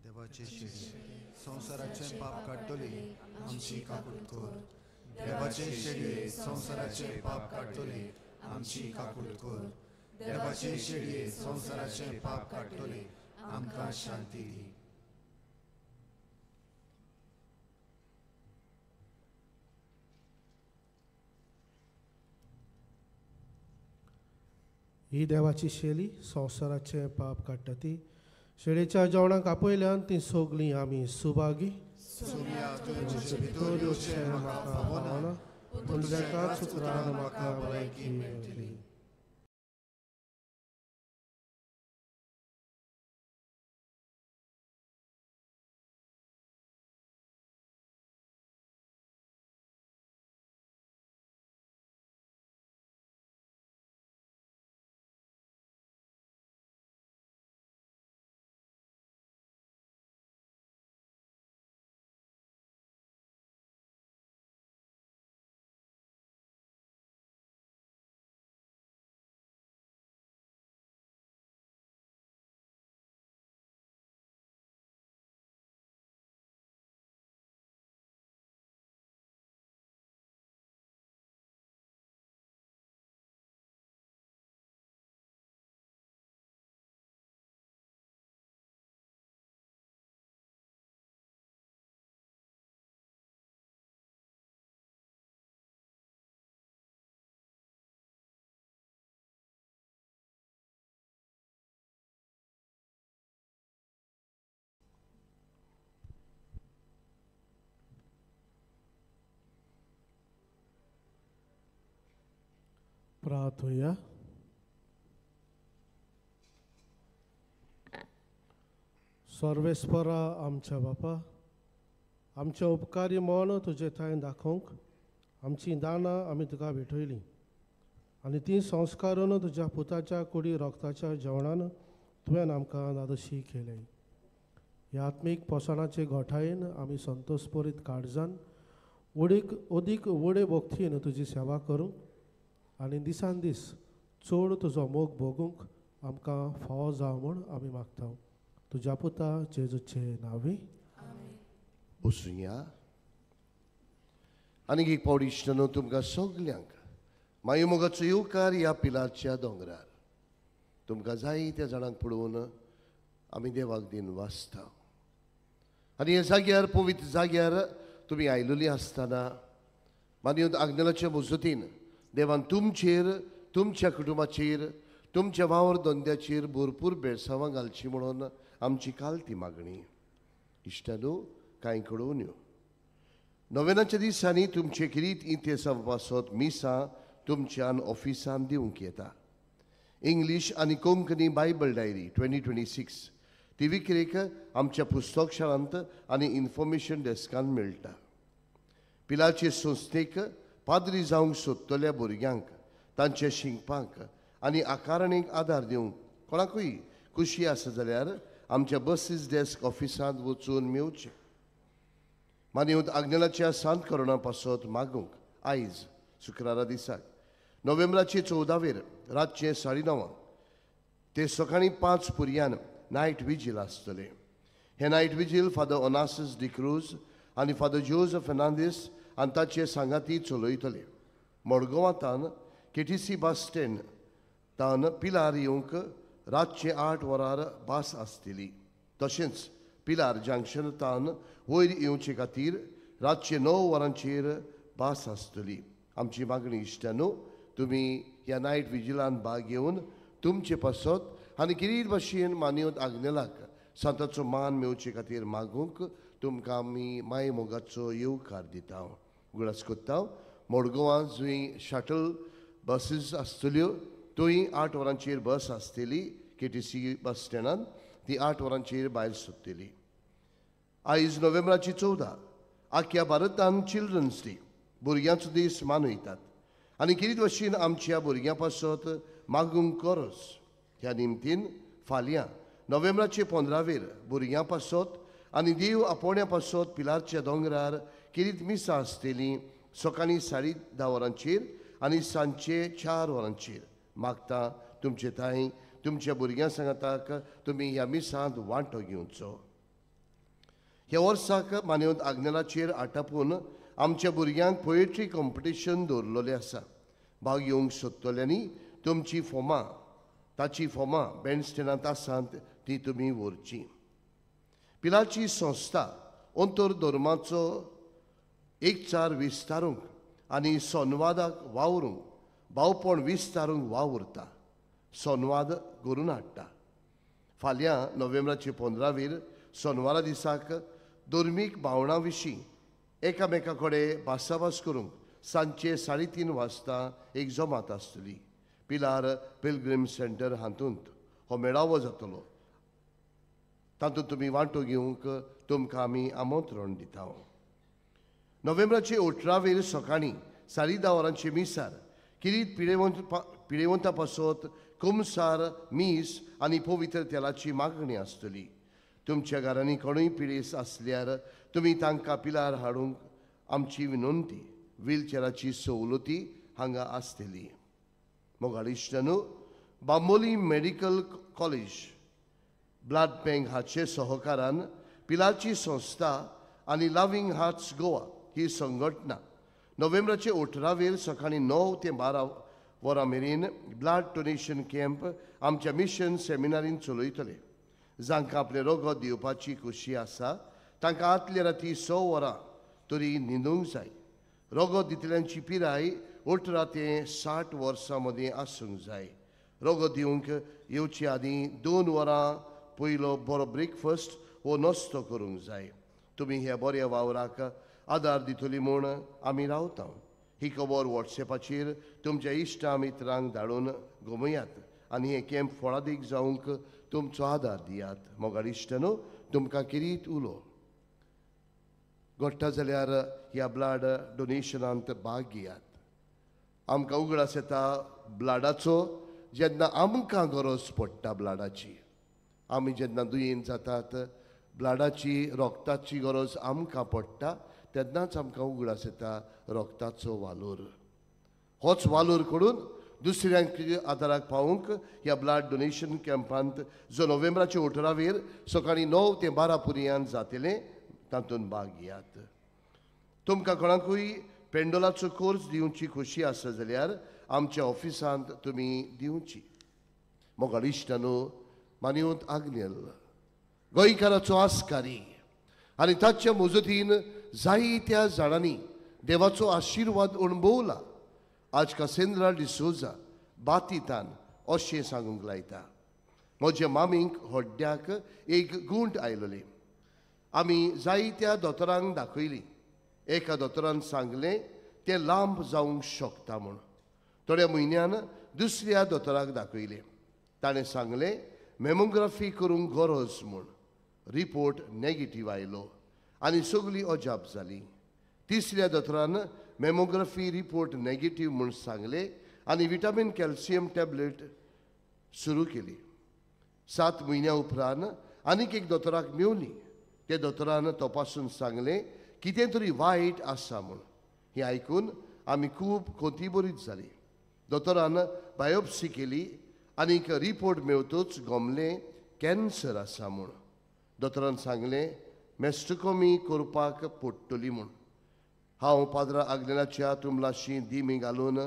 देवाचे शेडये संसाराचे पाप काडटली आमची काकूट कर देवाचे शेडये संसाराचे पाप काडटली आमची काकूट कर देवाचे शेडये संसाराचे पाप काडटली आमकां शांती दी ही देवाची शेली संसाराचे पाप काडटा ती शेळेच्या जेवणाक आपयल्यान ती सोगलीं आमी सुभागी सुम्या तुजे भितर येवचें म्हाका फावना पूण तुज्या सुत्रान म्हाका भलायकी मेळटली प्रार्थया सर्वेस्परा आमच्या बापा आमचे उपकारी मन तुजे थंय दाखोवंक आमची दानां आमी तुका भेटयलीं आनी ती संस्कारून तुज्या पुताच्या कुडी रक्ताच्या जेवणान तुवें आमकां नादशी केलें ह्या आत्मीक पोसणाचे घोटायेन आमी संतोषपोरीत काळजान ओदीक व्हडे भक्तीन तुजी सेवा करूंक आनी दिसान दीस चड तुजो मोग भोगूंक आमकां फावो जावं म्हूण आमी मागता तुज्या पुता जेजूचे नांवी बसूया आनीक एक पावटी इश्टनो तुमकां सगल्यांक मागीर मोगाचो येवकार ह्या पिलाच्या दोंगरार तुमकां जायत्या जाणांक पळोवन आमी देवाक दिन वाचता आनी ह्या जाग्यार पवित्र जाग्यार तुमी आयिल्लीं आसतना मागीर आग्नेलाच्या मुजतीन देवान तुमचेर तुमच्या कुटुंबाचेर तुमच्या वावर धंद्याचेर भरपूर बेळसांवां घालची म्हणून आमची काल ती मागणी इश्टानो कांय कळोवन यो नोवेनाच्या दिसांनी तुमचे किरीत इतिहासा पासत मिसां तुमच्यान ऑफिसान दिवंक येता इंग्लीश आनी कोंकणी बायबल डायरी 2026 ती विक्रेक आमच्या पुस्तकशाळांत आनी इन्फॉर्मेशन डेस्कान मेळटा पिलाचे संस्थेक पाद्री जावंक सोदतल्या भुरग्यांक तांचे शिंगपाक आनी आकारणेक आदार दिवंक कोणाकूय खुशी आसा जाल्यार आमच्या बसीस डेस्क ऑफिसांत वचून मेवचें मागीर आग्नेलाच्या सांत करोना पासत मागूंक आयज शुक्रारा दिसाक नोव्हेंबराचे 14वेर रातचे 9:30 ते सकाळीं 5 पर्यान नायट विजील आसतलें हे night vigil father Onassis D'Cruz आनी फादर जोझफ फेर्नांदीस आनी ताचे सांगाती चलयतले मडगांवांतान KTC बस स्टँड तान पिलार येवंक रातचे 8 वरार बास आसतली. तशेंच पिलार जंक्शनांतल्यान वयर येवचे खातीर रातचे 9 वरांचेर बास आसतली. आमची मागणी इश्टानो, तुमी ह्या नायट विजिलांत भाग घेवन तुमचे पासत आनी किरीत भाशेन मानिवत आग्नेलाक सांताचो मान मेवचे खातीर मागूंक तुमकां आमी माय मोगाचो येवकार दिता. उगडास कोत्ता मडगांवां जंय शटल बसीस आसतल्यो थंय 8 वरांचेर बस आसतली. KTC बस स्टँडांत ती 8 वरांचेर भायर सरतली. आयज नोव्हेंबराची 14 आख्या भारतांत चिल्ड्रन्स डे भुरग्यांचो दीस मनयतात आनी किरीत भाशेन आमच्या भुरग्यां पासत मागूंक गरज. ह्या निमतीन फाल्यां नोव्हेंबराचे 15 भुरग्यां पासत आनी देव आपोवण्या पासत पिलारच्या दोंगरार किरीत मिसां आसतली. सकाळीं 10:30 वरांचेर आनी सांजचे 4 वरांचेर. मागता तुमचे थंय तुमच्या भुरग्यां सांगाताक तुमी ह्या मिसांत वांटो घेवचो. ह्या वर्साक मानेवंत आग्नेलाचेर आटापून आमच्या भुरग्यांक पोएट्री कॉम्पिटिशन दवरलेलें आसा. भाग घेवंक सोदतल्यांनी तुमची फॉर्मां ताची फॉर्मां बँड स्टँडांत आसात ती तुमी व्हरची. पिलाची संस्था अंतर धर्माचो एकचार विस्तारूंक आनी संवादाक वावरूंक भावपण विस्तारूंक वावुरता. संवाद घडोवन हाडटा. फाल्यां नोव्हेंबराचे 15 सोनवारा दिसाक धर्मीक भावनां विशीं एकामेका कडेन भासाभास करूंक सांजचे 3:30 वाजता एक जमात आसतली. पिलार पिलग्रीम सेंटर हातूंत हो मेळावो जातलो. तातूंत तुमी वांटो घेवंक तुमकां आमी आमंत्रण दिता. नोव्हेंबराचे 18 सकाळीं 10:30 वरांचे मिसार किरीत पिडेवंता पासत कुमसार मीस आनी पवित्र तेलाची मागणी आसतली. तुमच्या घरांनी कोणूय पिडेस आसल्यार तुमी तांकां पिलार हाडूंक आमची विनंती. व्हीलचॅराची सवलती हांगा आसतली. मोगाळ इश्टानो, Bambolim medical college blood bank हाचे सहकारान पिलारची संस्था आनी लविंग हार्ट्स गोवा ही संघटना नोव्हेंबराचे 18 सकाळीं 9 ते 12 वरां मेरेन ब्लड डोनेशन कॅम्प आमच्या मिशन सेमिनारीन चलयतले. जांकां आपले रगत दिवपाची खोशी आसा तांकां आदले राती 6 वरां तरी न्हिदूंक जाय. रगत दितल्यांची पिराय 18 ते 60 वर्सां मदीं आसूंक जाय. रगत दिवंक येवचे आदीं 2 वरां पयलो बरो ब्रेकफास्ट वो नास्तो करूंक जाय. तुमी ह्या बऱ्या वावराक आदार दितली म्हूण आमी रावता. ही खबर वॉट्सॅपाचेर तुमच्या इश्टां मित्रांक धाडून गमयात आनी हे कॅम्प फळादीक जावंक तुमचो आदार दियात. मोगाळ इश्टानो, तुमकां किरीत उलो घडटा जाल्यार ह्या ब्लड डोनेशनांत भाग घेयात. आमकां उगडास येता ब्लडाचो जेन्ना आमकां गरज पडटा ब्लडाची. आमी जेन्ना दुयेंत जातात ब्लडाची रोगताची गरज आमकां पडटा तेन्नाच आमकां उगडास येता रोगताचो वालोर. होच वालोर करून दुसऱ्यांक आदाराक पावूंक ह्या ब्लड डोनेशन कॅम्पांत जो नोव्हेंबराचे 18 सकाळीं 9 ते 12 पर्यंत जातलें तातूंत भाग घेयात. तुमकां कोणाकूय पेंडोलाचो कोर्स दिवची खोशी आसा जाल्यार आमच्या ऑफिसांत तुमी दिवची. मोगाळ इश्टानो, मानिवंत आग्नेल गोंयकाराचो आस्कारी आनी ताच्या मजतीन जायत्या जाणांनी देवाचो आशिर्वाद अणभवला. आज कासेंद्रा डिसोजा बातितान अशें सांगूंक लायता. म्हज्या मामीक हड्ड्याक एक गूंट आयलोली. आमी जायत्या दोतोरांक दाखयली. एका दोतोरान सांगलें तें लांब जावंक शकता म्हूण. थोड्या म्हयन्यान दुसऱ्या दोतोराक दाखयलें. ताणें सांगलें मॅमोग्राफी करूंक गरज म्हूण. रिपोर्ट नॅगेटीव आयलो आनी सगळी अजाप जाली. तिसऱ्या दोतोरान मॅमोग्राफी रिपोर्ट नॅगेटीव म्हूण सांगलें आनी विटामीन कॅल्शियम टॅबलेट सुरू केली. 7 म्हयन्या उपरांत आनीक एक दोतोराक मेवली. त्या दोतोरान तपासून सांगलें कितें तरी वायट आसा म्हूण. हें आयकून आमी खूब खोंतीभरीत जाली. दोतोरान बायोप्सी केली आनीक रिपोर्ट मेवतूच गमलें कॅन्सर आसा म्हूण. दोतोरान सांगलें मॅस्टोकॉमी करपाक पडटली म्हूण. हांव पाद्रा आग्नेलाच्या तुमलाशी दिमी घालून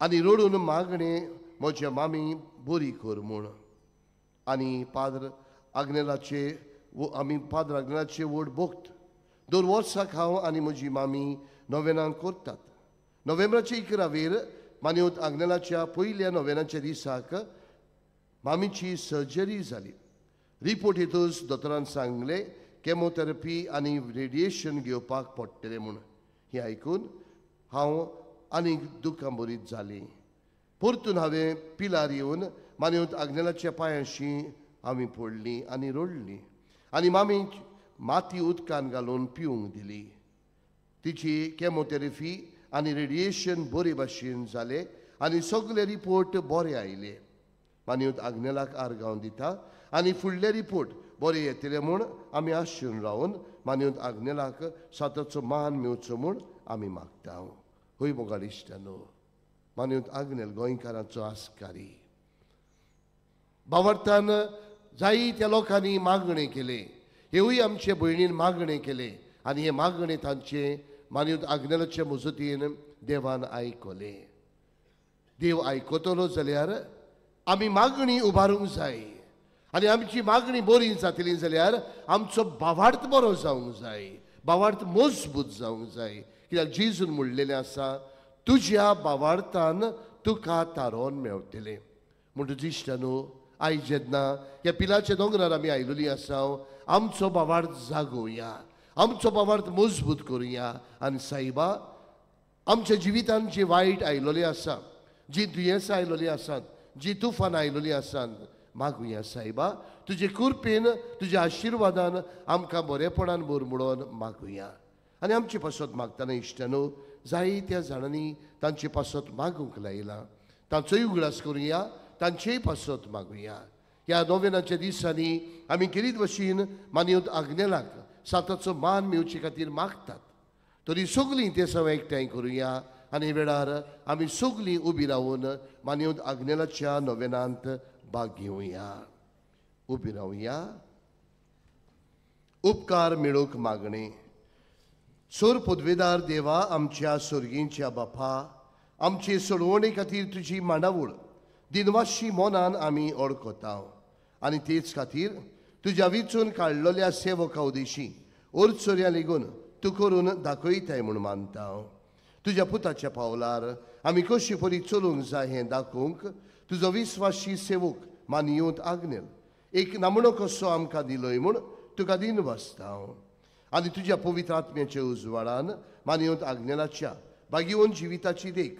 आनी रडून मागणें म्हज्या मामी बरी कर म्हूण. आनी पाद्र आग्नेलाचे आमी पाद्र आग्नेलाचे वोट बोगत 2 वर्सां हांव आनी म्हजी मामी नोवेनां करतात. नोव्हेंबराचे 11 मानियोत आग्नेलाच्या पयल्या नोवेनाच्या दिसाक मामीची सर्जरी जाली. रिपोर्ट येतूच दोतोरान सांगले केमोथेरपी आनी रेडिएशन घेवपाक पडटलें म्हूण. हें आयकून हांव आनीक दुखांबरीत जाली. परतून हांवें पिलार येवन मानियोत आग्नेलाच्या पांयाशी आमी पडलीं आनी रडलीं आनी मामीक माती उदकान घालून पिवंक दिली. तिची केमोथेरपी आनी रेडिएशन बरे भाशेन जालें आनी सगळे रिपोर्ट बरे आयले. मानियोत आग्नेलाक आर्गांव दिता आनी फुडले रिपोर्ट बरे येतले म्हूण आमी आशेन रावन मानियोत आग्नेलाक साताचो मान मेवचो म्हूण आमी मागता. होय मोगाळ इश्टानो, मानियोत आग्नेल गोंयकारांचो आस्कारी. भावार्थान जायत्या लोकांनी मागणें केलें. हेवूय आमचे भयणीन मागणें केलें आनी हे मागणें तांचे मानियोत आग्नेलाच्या मुजतीन देवान आयकलें. देव आयकतलो जाल्यार आमी मागणी उबारूंक जाय आनी आमची मागणी बरी जातली जाल्यार आमचो भावार्थ बरो जावंक जाय, भावार्थ मजबूत जावंक जाय. कित्याक जेजून म्हणलेलें आसा तुज्या भावार्थान तुका तारोन मेवतलें. म्हणटच इश्टानो, आयज जेन्ना ह्या पिलाच्या दोंगरार आमी आयिल्लीं आसा आमचो भावार्थ जागोवया, आमचो भावार्थ मजबूत करुया आनी सायबा आमच्या जिवितांत जे वायट आयिल्लें आसा, जी दुयेंसां आयिल्लीं आसात, जी तुफान आयिल्लीं आसात, मागुया सायबा तुजे कृपेन तुज्या आशिर्वादान आमकां बरेपणान बुरमुडोन मागुया. आनी आमचे पासत मागतना इश्टानो जायत्या जाणांनी तांचे पासत मागूंक लायला. तांचोय उगडास करुया, तांचेय पासत मागुया. ह्या नोवेनाच्या दिसांनी आमी केरीत भशेन मानियोत आग्नेलाक साताचो मान मेवचे खातीर मागतात. तरी सगलीं ते सव एकठांय करुया आनी वेळार आमी सगलीं उबी रावन मानियोत आग्नेलाच्या नोवेनांत भाग घेवया. उबी रावया. उपकार मेळूंक मागणे. सोर पदवेदार देवा, आमच्या स्वर्गींच्या बापा, आमचे सोडवणे खातीर तुजी मांडावळ दिनवाशी मोनान आमी ओळखता आनी तेच खातीर तुज्या विचून काडलेल्या सेवका उदेशी ओर्चोऱ्या लेगून तूं करून दाखयताय म्हूण मानता. तुज्या पुताच्या पावलार आमी कशी परी चलूंक जाय हें दाखोवंक तुजो विस्वासी सेवक मानियोत आग्नेल एक नमुनो कसो आमकां दिलोय म्हूण तुका दिनवासता. आनी तुज्या पवित्र आत्म्याच्या उजवाडान मानियोत आग्नेलाच्या बागीवन जिविताची देख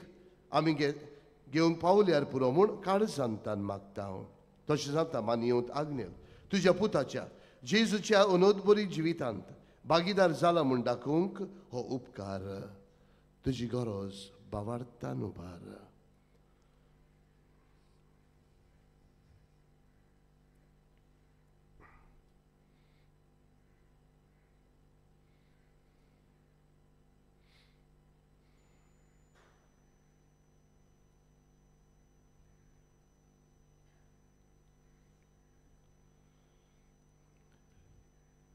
आमी घेवंक पावल्यार पुरो म्हूण काळजांतान मागता. तशें जाता मानियोत आग्नेल तुज्या पुताच्या जेजूच्या अनोदबरी जिवितांत भागीदार जाला म्हूण दाखोवंक हो उपकार. तुजी गरज भावार्थान उबार.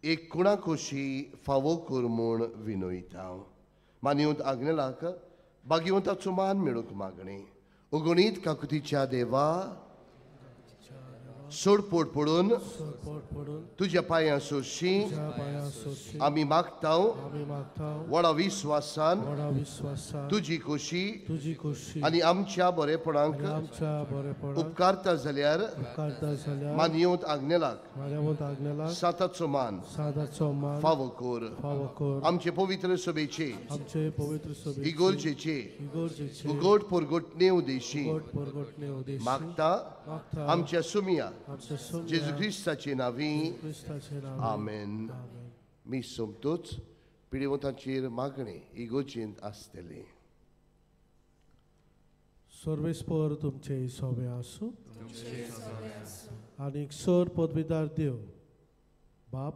एक कुणाकोशी फावो कर म्हूण विनयता. मानियोत आग्नेलाक भाग्यवंताचो मान मेळूंक मागणे. उगणीत काकुतीच्या देवा, सोडपोट पडून तुज्या पांयां सोशी आमी मागता. व्हडा विस्वासान तुजी खोशी आनी आमच्या बरेपणाक उपकारता जाल्यार मानियोत आग्नेलाक साताचो मान फावो कर. आमचे पवित्र सभेचे इगोर्जेचे उगोट परगोटणे उदेशी मागता. आमच्या सुमिया जेजू क्रिस्ताचे नावी आमेन. मी सोमतोच पिडीवंतांचेर मागणे इगोचेंत आसतले. सर्वेस्पर तुमचे सोबे आसूं आनी सर पदवीदार देव बाप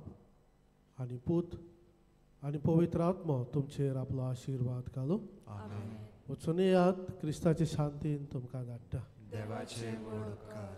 आनी पूत आनी पवित्र आत्मो तुमचेर आपलो आशिर्वाद घालूं. वचून येयात, क्रिस्ताचे शांतीन तुमकां धाडटा. देवाचे उपकार.